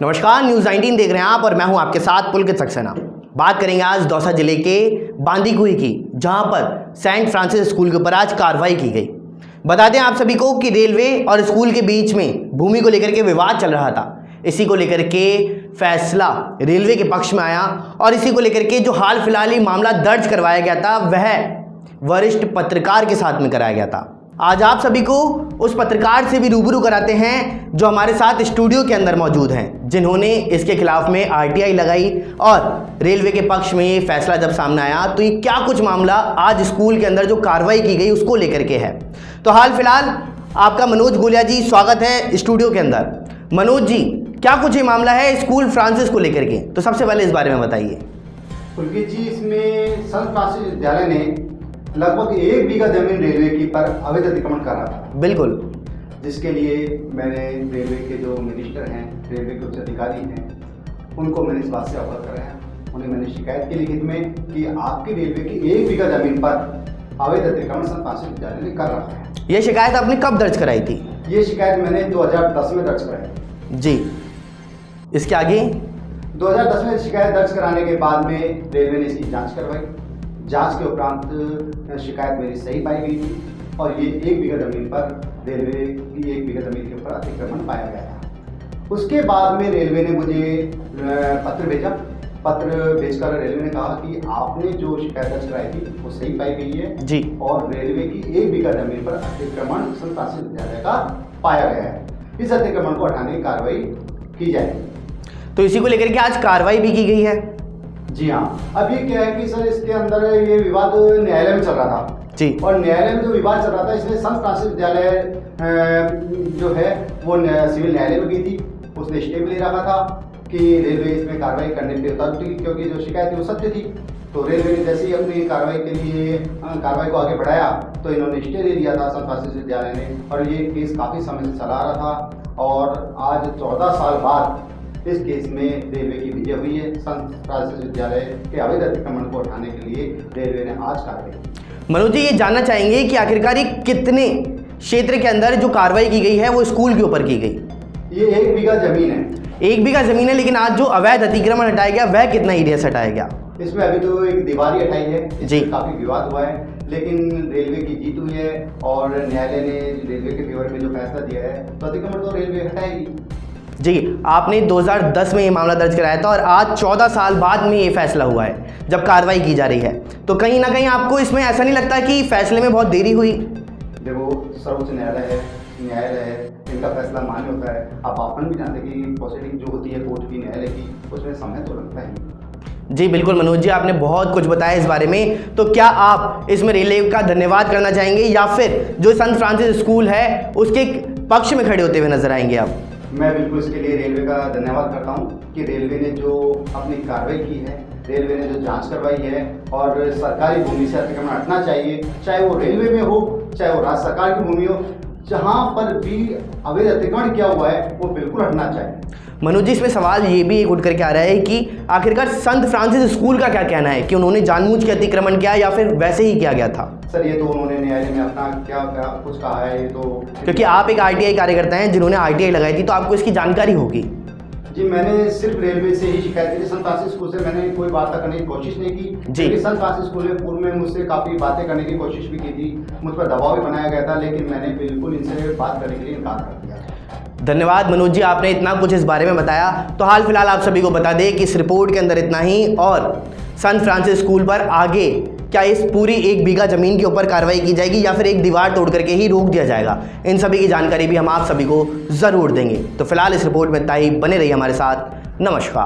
नमस्कार, न्यूज़ 19 देख रहे हैं आप और मैं हूं आपके साथ पुलकित सक्सेना। बात करेंगे आज दौसा जिले के बांदीकुई की, जहां पर सेंट फ्रांसिस स्कूल के ऊपर आज कार्रवाई की गई। बता दें आप सभी को कि रेलवे और स्कूल के बीच में भूमि को लेकर के विवाद चल रहा था। इसी को लेकर के फैसला रेलवे के पक्ष में आया और इसी को लेकर के जो हाल फिलहाल ही मामला दर्ज करवाया गया था वह वरिष्ठ पत्रकार के साथ में कराया गया था। आज आप सभी को उस पत्रकार से भी रूबरू कराते हैं जो हमारे साथ स्टूडियो के अंदर मौजूद हैं, जिन्होंने इसके खिलाफ में आरटीआई लगाई और रेलवे के पक्ष में ये फैसला जब सामने आया तो ये क्या कुछ मामला आज स्कूल के अंदर जो कार्रवाई की गई उसको लेकर के है। तो हाल फिलहाल आपका मनोज गोलिया जी, स्वागत है स्टूडियो के अंदर। मनोज जी, क्या कुछ ये मामला है स्कूल फ्रांसिस को लेकर के, तो सबसे पहले इस बारे में बताइए। पुलकित जी, इसमें संत फ्रांसिस विद्यालय ने लगभग 1 बीघा जमीन रेलवे की पर अवैध अतिक्रमण कर रहा था। बिल्कुल, जिसके लिए मैंने रेलवे के जो मिनिस्टर हैं, रेलवे के उच्च अधिकारी हैं, उनको मैंने इस बात से अवगत कराया। उन्हें मैंने शिकायत की लिखित में कि आपकी रेलवे की 1 बीघा जमीन पर अवैध अतिक्रमण संत फ्रांसिस विद्यालय ने कर रखा है। ये शिकायत आपने कब दर्ज कराई थी? ये शिकायत मैंने 2010 में दर्ज कराई जी। इसके आगे 2010 में शिकायत दर्ज कराने के बाद में रेलवे ने इसकी जांच करवाई। जांच के उपरांत शिकायत मेरी सही पाई गई थी और ये 1 बीघा जमीन पर रेलवे की 1 बीघा जमीन के ऊपर अतिक्रमण पाया गया था। उसके बाद में रेलवे ने मुझे पत्र भेजा। पत्र भेजकर रेलवे ने कहा कि आपने जो शिकायत दर्ज कराई थी वो सही पाई गई है जी, और रेलवे की 1 बीघा जमीन पर अतिक्रमण संत फ्रांसिस विद्यालय का पाया गया है। इस अतिक्रमण को हटाने की कार्रवाई की जाएगी। तो इसी को लेकर के आज कार्रवाई भी की गई है। जी हाँ, अभी क्या है कि सर इसके अंदर ये विवाद न्यायालय में चल रहा था जी, और न्यायालय में जो विवाद चल रहा था इसमें संत फ्रांसिस विद्यालय जो है वो सिविल न्यायालय में गई थी। उसने स्टे भी ले रखा था कि रेलवे इसमें कार्रवाई करने पे उतर थी, क्योंकि जो शिकायत थी वो सत्य थी। तो रेलवे ने जैसे ही अपनी कार्रवाई के लिए कार्रवाई को आगे बढ़ाया तो इन्होंने स्टे ले लिया था संत फ्रांसिस विद्यालय ने, और ये केस काफ़ी समय से चला रहा था और आज 14 साल बाद इस केस में रेलवे की विजय हुई है। संत फ्रांसिस विद्यालय के अवैध अतिक्रमण को हटाने के लिए रेलवे ने आज कार्रवाई की। मनोज जी, ये जानना चाहेंगे कि आखिरकार कितने क्षेत्र के अंदर जो कार्रवाई की गई है वो स्कूल के ऊपर की गई? ये 1 बीघा जमीन है। 1 बीघा जमीन है, लेकिन आज जो अवैध अतिक्रमण हटाया गया वह कितना एरिया से हटाया गया? इसमें अभी तो एक दीवार ही हटाई है जी, काफी विवाद हुआ है, लेकिन रेलवे की जीत हुई है और न्यायालय ने रेलवे के फेवर में जो फैसला दिया है तो अतिक्रमण तो रेलवे हटाएगी। जी, आपने 2010 में ये मामला दर्ज कराया था और आज 14 साल बाद में ये फैसला हुआ है जब कार्रवाई की जा रही है, तो कहीं ना कहीं आपको इसमें ऐसा नहीं लगता कि फैसले में बहुत देरी हुई? देखो, सर्वोच्च न्यायालय है, इनका फैसला मान्य होता है। आप अपन भी जानते कि प्रोसीडिंग जो होती है कोर्ट की, न्यायालय की, उसमें समय तो लगता है। जी बिल्कुल मनोज जी, आपने बहुत कुछ बताया इस बारे में। तो क्या आप इसमें रेलवे का धन्यवाद करना चाहेंगे या फिर जो संत फ्रांसिस स्कूल है उसके पक्ष में खड़े होते हुए नजर आएंगे आप? मैं बिल्कुल इसके लिए रेलवे का धन्यवाद करता हूँ कि रेलवे ने जो अपनी कार्रवाई की है, रेलवे ने जो जांच करवाई है और सरकारी भूमि से अतिक्रमण हटना चाहिए, चाहे वो रेलवे में हो चाहे वो राज्य सरकार की भूमि हो, जहाँ पर भी अवैध अतिक्रमण किया हुआ है वो बिल्कुल हटना चाहिए। मनोज जी, इसमें सवाल ये भी एक उठ करके आ रहा है कि आखिरकार संत फ्रांसिस स्कूल का क्या कहना है कि उन्होंने जानबूझ के अतिक्रमण किया या फिर वैसे ही किया गया था? सर, ये तो उन्होंने न्यायालय में अपना क्या कुछ कहा है, ये तो क्योंकि आप एक आरटीआई कार्यकर्ता हैं जिन्होंने आरटीआई लगाई थी, तो आपको इसकी जानकारी होगी। जी, मैंने सिर्फ रेलवे से ही शिकायत की थी। संत फ्रांसिस स्कूल से मैंने कोई बात करने की कोशिश नहीं की जी। संत फ्रांसिस स्कूल में पूर्व में मुझसे काफ़ी बातें करने की कोशिश भी की थी, मुझ पर दबाव भी बनाया गया था, लेकिन मैंने बिल्कुल इनसे बात करने के लिए इनकार कर दिया। धन्यवाद मनोज जी, आपने इतना कुछ इस बारे में बताया। तो हाल फिलहाल आप सभी को बता दें कि इस रिपोर्ट के अंदर इतना ही, और संत फ्रांसिस स्कूल पर आगे क्या इस पूरी 1 बीघा जमीन के ऊपर कार्रवाई की जाएगी या फिर एक दीवार तोड़ करके ही रोक दिया जाएगा, इन सभी की जानकारी भी हम आप सभी को ज़रूर देंगे। तो फिलहाल इस रिपोर्ट में इतना ही, बने रहिए हमारे साथ। नमस्कार।